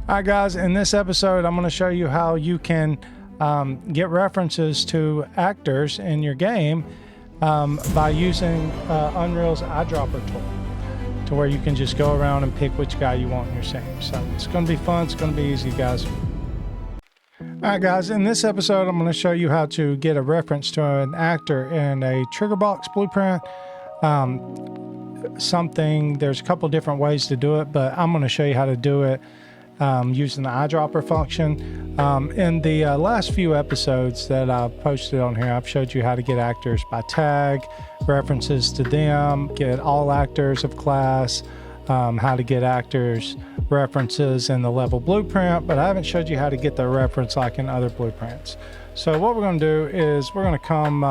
All right, guys, in this episode, I'm going to show you how you can get references to actors in your game by using Unreal's Eyedropper Tool, to where you can just go around and pick which guy you want in your scene. So it's going to be fun. It's going to be easy, guys. All right, guys, in this episode, I'm going to show you how to get a reference to an actor in a trigger box blueprint. There's a couple different ways to do it, but I'm going to show you how to do it using the eyedropper function. In the last few episodes that I've posted on here, I've showed you how to get actors by tag, references to them, get all actors of class, how to get actors references in the level blueprint, but I haven't showed you how to get the reference like in other blueprints. So what we're going to do is we're going to come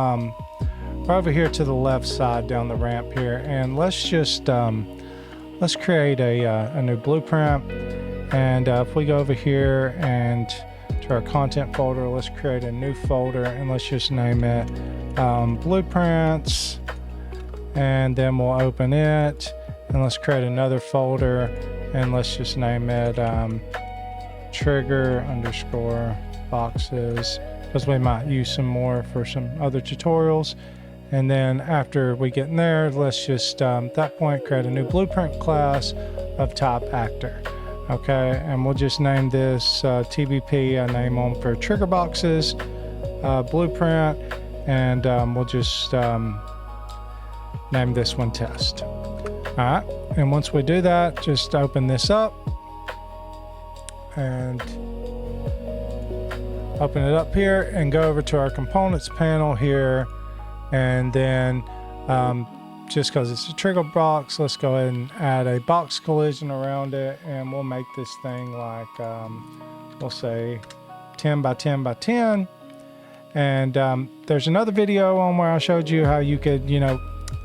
over here to the left side down the ramp here, and let's just let's create a new blueprint. And if we go over here and to our content folder, let's create a new folder, and let's just name it blueprints, and then we'll open it, and let's create another folder, and let's just name it trigger underscore boxes, because we might use some more for some other tutorials. And then after we get in there, let's just at that point create a new blueprint class of type actor. Okay, and we'll just name this TBP. I name them for trigger boxes blueprint, and we'll just name this one test. All right, and once we do that, just open this up and open it up here and go over to our components panel here, and then just because it's a trigger box, let's go ahead and add a box collision around it, and we'll make this thing like we'll say 10 by 10 by 10. And there's another video on where I showed you how you could,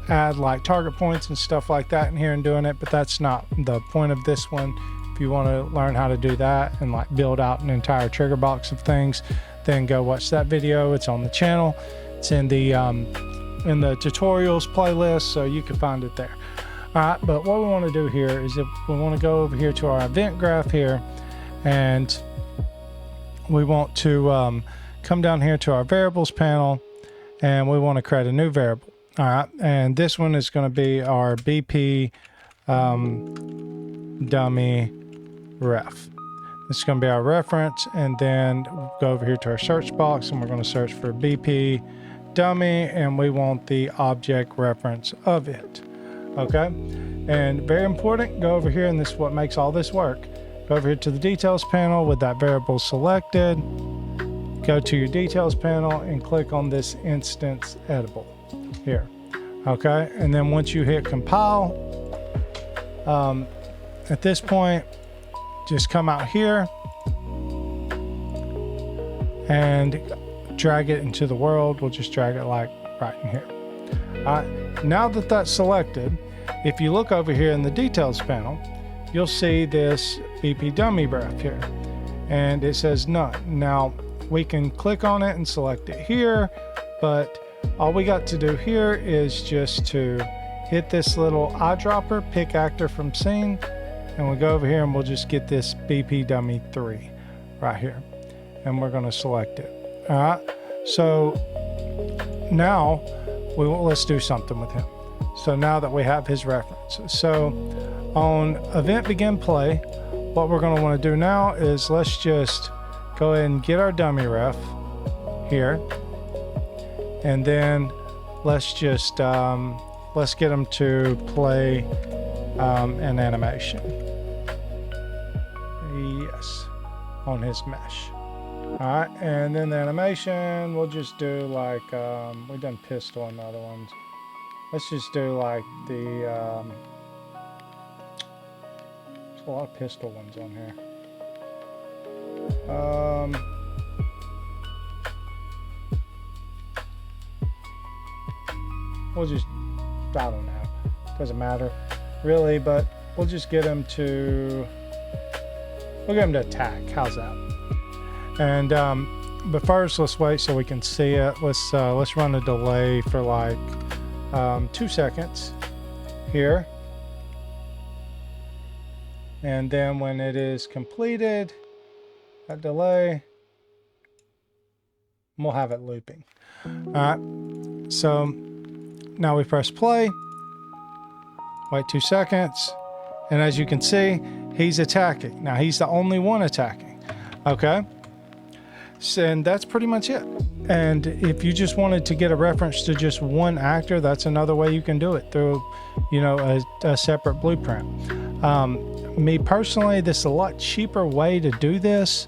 add like target points and stuff like that in here and doing it, but that's not the point of this one. If you want to learn how to do that and like build out an entire trigger box of things, then go watch that video. It's on the channel. It's in the tutorials playlist, so you can find it there. All right, but what we want to do here is if we want to go over here to our event graph here, and we want to come down here to our variables panel, and we want to create a new variable. All right, and this one is going to be our BP dummy ref. This is going to be our reference, and then we'll go over here to our search box, and we're going to search for BP dummy, and we want the object reference of it. Okay, and very important, go over here, and this is what makes all this work. Go over here to the details panel with that variable selected, go to your details panel and click on this instance editable here. Okay, and then once you hit compile, at this point just come out here and drag it into the world. We'll just drag it like right in here. All right, now that that's selected, if you look over here in the details panel, you'll see this BP dummy graph here, and it says none. Now we can click on it and select it here, but all we got to do here is just to hit this little eyedropper, pick actor from scene, and we'll go over here and we'll just get this BP dummy 3 right here, and we're going to select it. All right, so now let's do something with him. So now that we have his reference, so on event begin play, what we're going to want to do now is let's just go ahead and get our dummy ref here, and then let's just let's get him to play an animation. Yes, on his mesh. All right, and then the animation, we'll just do like, we've done pistol and other ones. Let's just do like the, there's a lot of pistol ones on here. We'll just, I don't know, doesn't matter really, but we'll just get him to, we'll get him to attack. How's that? And but first let's wait so we can see it. Let's run a delay for like 2 seconds here. And then when it is completed, that delay, we'll have it looping. All right, so now we press play, wait 2 seconds, and as you can see, he's attacking. Now he's the only one attacking, okay? So, and that's pretty much it. And if you just wanted to get a reference to just one actor, that's another way you can do it through, you know, a separate blueprint. Me personally, this is a lot cheaper way to do this.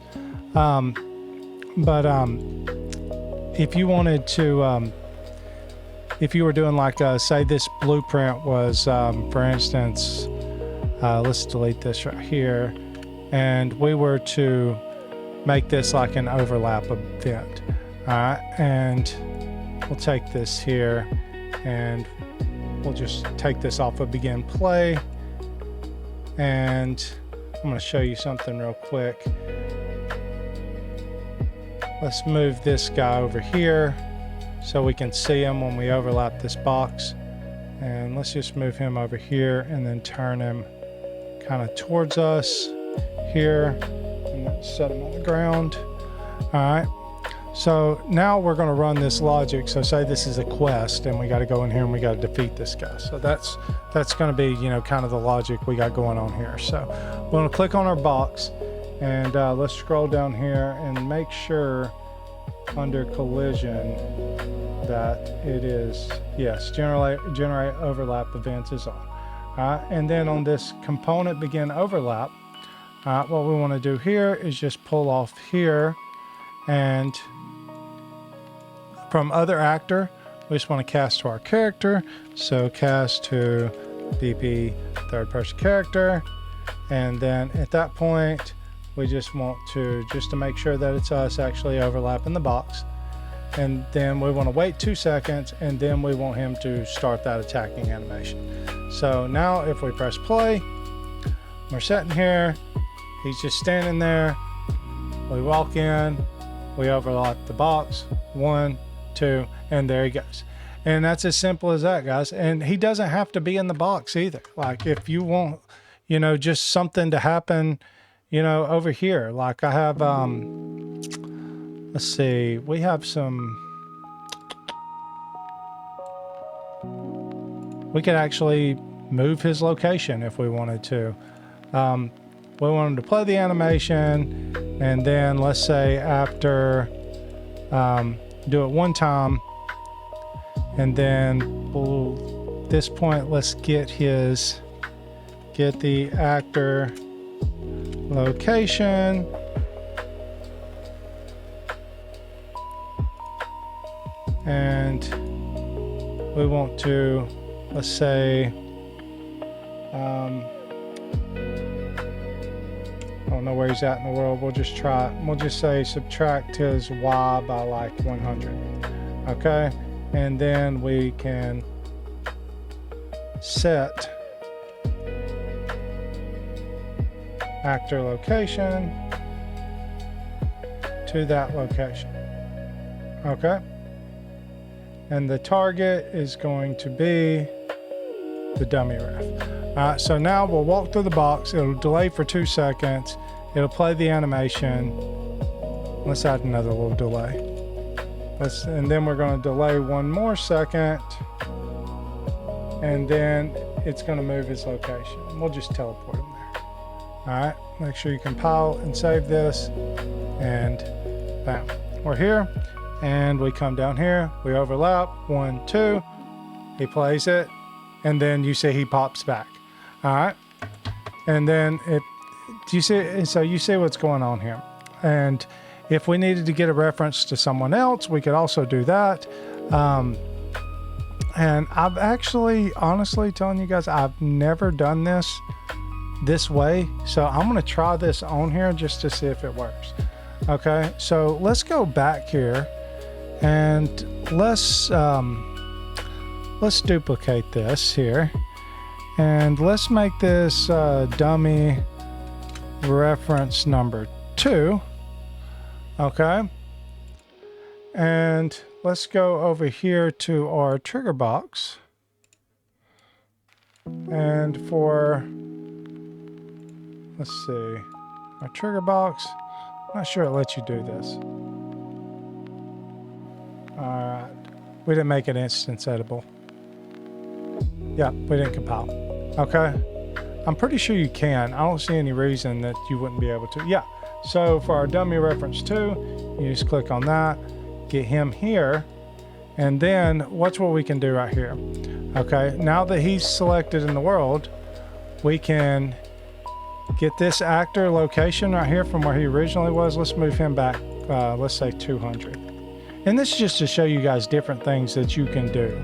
If you wanted to, if you were doing like, say this blueprint was, for instance, let's delete this right here, and we were to make this like an overlap event. All right, and we'll take this here and we'll just take this off of begin play, and I'm going to show you something real quick. Let's move this guy over here so we can see him when we overlap this box, and let's just move him over here and then turn him kind of towards us here, and then set him on the ground. All right, so now we're going to run this logic. So say this is a quest and we got to go in here and we got to defeat this guy. So that's going to be, you know, kind of the logic we got going on here. So we're going to click on our box, and let's scroll down here and make sure under collision that it is, yes, generate overlap events is on. All right, and then on this component begin overlap, what we want to do here is just pull off here, and from other actor, we just want to cast to our character. So cast to BP third person character, and then at that point we just want to, just to make sure that it's us actually overlapping the box, and then we want to wait 2 seconds, and then we want him to start that attacking animation. So now if we press play, we're sitting here, he's just standing there, we walk in, we overlap the box, 1, 2, and there he goes. And that's as simple as that, guys. And he doesn't have to be in the box either. Like if you want, you know, just something to happen, you know, over here, like I have, let's see, we have some, we could actually move his location if we wanted to. We wanted to play the animation, and then let's say after, do it one time, and then we'll, this point, let's get the actor location, and we want to, let's say, I don't know where he's at in the world. We'll just try, we'll just say subtract his Y by like 100. Okay, and then we can set actor location to that location. Okay, and the target is going to be the dummy ref. So now we'll walk through the box. It'll delay for 2 seconds. It'll play the animation. Let's add another little delay. And then we're going to delay 1 more second, and then it's going to move his location. We'll just teleport him there. All right, make sure you compile and save this, and bam, we're here. And we come down here, we overlap, 1, 2, he plays it, and then you see he pops back. All right, and then you see, so you see what's going on here. And if we needed to get a reference to someone else, we could also do that. And I've actually, honestly telling you guys, I've never done this way. So I'm going to try this on here just to see if it works. Okay, so let's go back here, and let's duplicate this here, and let's make this dummy reference number 2. Okay, and let's go over here to our trigger box, and for, let's see, we have some, we could actually move his location. Let's say after, do it one time, and then let's say after, do it one more second, and then let's see, our trigger box. Not sure it lets you do this. All right, we didn't make it instance editable. Yeah, we didn't compile. Okay, I'm pretty sure you can. I don't see any reason that you wouldn't be able to. Yeah, so for our dummy reference 2, you just click on that, get him here, and then watch what we can do right here. Okay, now that he's selected in the world, we can get this actor location right here from where he originally was. Let's move him back, let's say 200. And this is just to show you guys different things that you can do,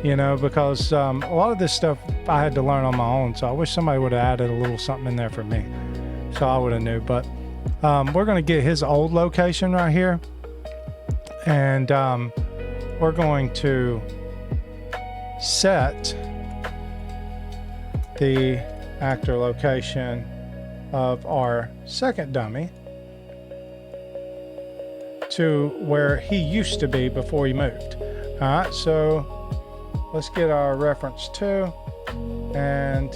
you know, because a lot of this stuff I had to learn on my own. So I wish somebody would have added a little something in there for me, so I would have knew. But we're going to get his old location right here, and we're going to set the actor location of our second dummy to where he used to be before he moved. All right, so let's get our reference 2, and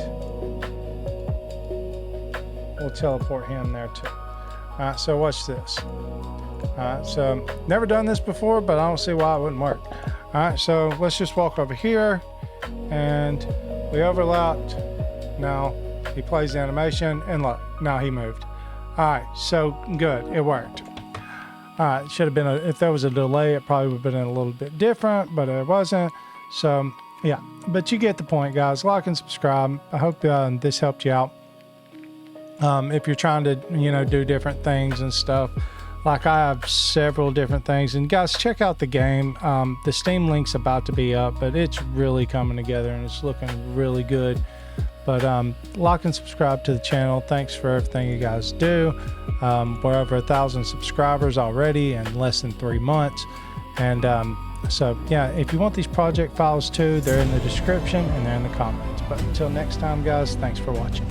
we'll teleport him there too. All right, so watch this. All right, so never done this before, but I don't see why it wouldn't work. All right, so let's just walk over here, and we overlapped. Now he plays the animation, and look, now he moved. All right, so good, it worked. All right, it should have been if there was a delay, it probably would have been a little bit different, but it wasn't. So yeah, but you get the point, guys. Like and subscribe. I hope this helped you out. If you're trying to, you know, do different things and stuff, like I have several different things. And guys, check out the game. The Steam link's about to be up, but it's really coming together and it's looking really good. But like and subscribe to the channel. Thanks for everything you guys do. We're over 1,000 subscribers already in less than 3 months. And so yeah, if you want these project files too, they're in the description and they're in the comments. But until next time, guys, thanks for watching.